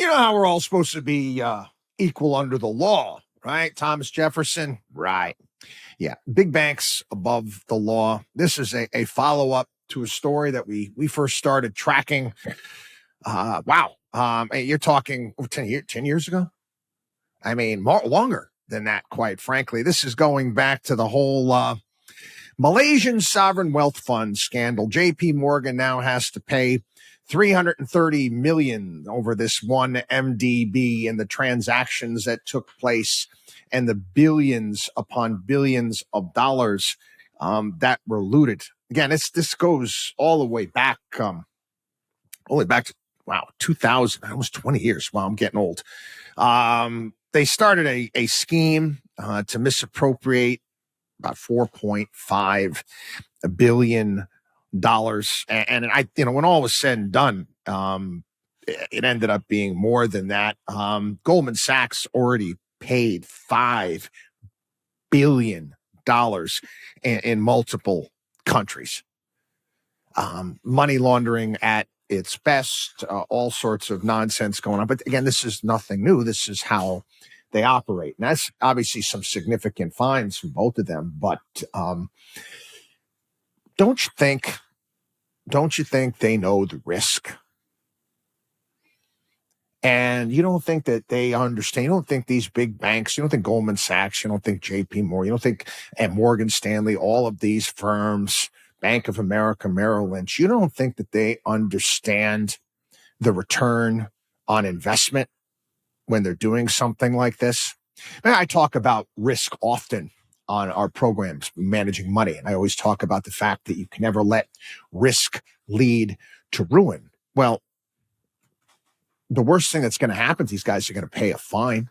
You know how we're all supposed to be equal under the law, right? Thomas Jefferson, right? Yeah, big banks above the law. This is a follow-up to a story that we first started tracking. Wow. You're talking 10 years ago? I mean, longer than that, quite frankly. This is going back to the whole Malaysian sovereign wealth fund scandal. JP Morgan now has to pay $330 million over this one MDB and the transactions that took place and the billions upon billions of dollars that were looted. Again, this goes all the way back, to, 2000, almost 20 years. Wow, I'm getting old. They started a scheme to misappropriate about $4.5 billion. And when all was said and done, it ended up being more than that. Goldman Sachs already paid $5 billion in multiple countries. Money laundering at its best, all sorts of nonsense going on. But again, this is nothing new. This is how they operate. And that's obviously some significant fines from both of them. But don't you think they know the risk? And you don't think that they understand. You don't think these big banks, you don't think Goldman Sachs, you don't think JP Morgan, you don't think Morgan Stanley, all of these firms, Bank of America, Merrill Lynch, you don't think that they understand the return on investment when they're doing something like this? Now, I talk about risk often on our programs, Managing Money. And I always talk about the fact that you can never let risk lead to ruin. Well, the worst thing that's going to happen, these guys are going to pay a fine.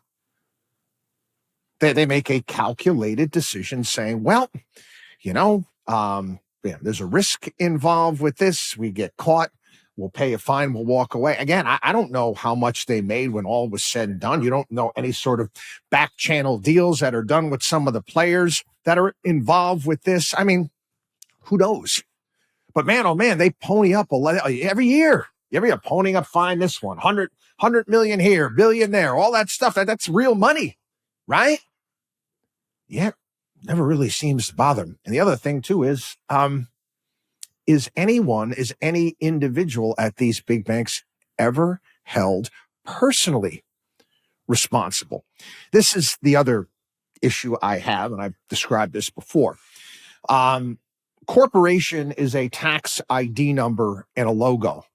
They make a calculated decision saying, well, there's a risk involved with this. We get caught. We'll pay a fine. We'll walk away. Again, I don't know how much they made when all was said and done. You don't know any sort of back channel deals that are done with some of the players that are involved with this. I mean, who knows? But man, oh man, they pony up every year. Every year, ponying up, fine this one, 100 million here, billion there, all that stuff. That's real money, right? Yeah, never really seems to bother them. And the other thing too is any individual at these big banks ever held personally responsible? This is the other issue I have, and I've described this before. Corporation is a tax ID number and a logo.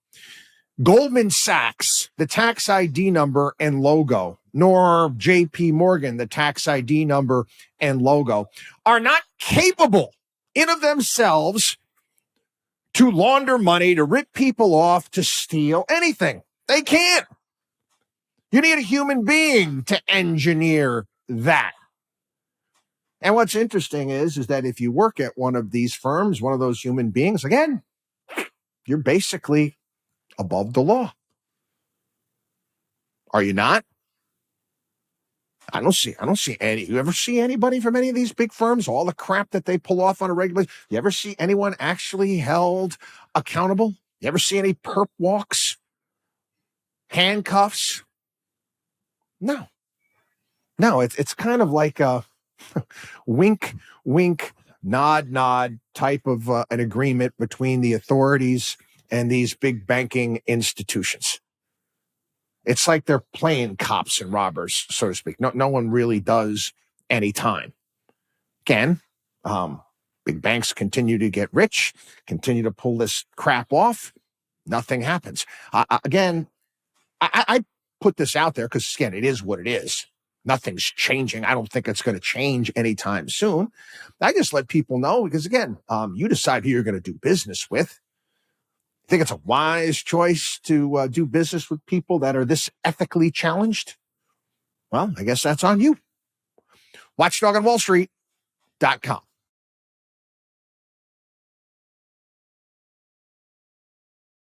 Goldman Sachs, the tax ID number and logo, nor JP Morgan, the tax ID number and logo, are not capable in of themselves to launder money, to rip people off, to steal anything. They can't. You need a human being to engineer that. And what's interesting is that if you work at one of these firms, one of those human beings, again, you're basically above the law. Are you not? I don't see any. You ever see anybody from any of these big firms, all the crap that they pull off on a regular? You ever see anyone actually held accountable? You ever see any perp walks? Handcuffs? No, it's kind of like a wink, wink, nod, nod type of an agreement between the authorities and these big banking institutions. It's like they're playing cops and robbers, so to speak. No one really does any time. Again, big banks continue to get rich, continue to pull this crap off. Nothing happens. I put this out there because, again, it is what it is. Nothing's changing. I don't think it's going to change anytime soon. I just let people know because, again, you decide who you're going to do business with. Think it's a wise choice to do business with people that are this ethically challenged? Well, I guess that's on you. Watchdog on Wall Street.com.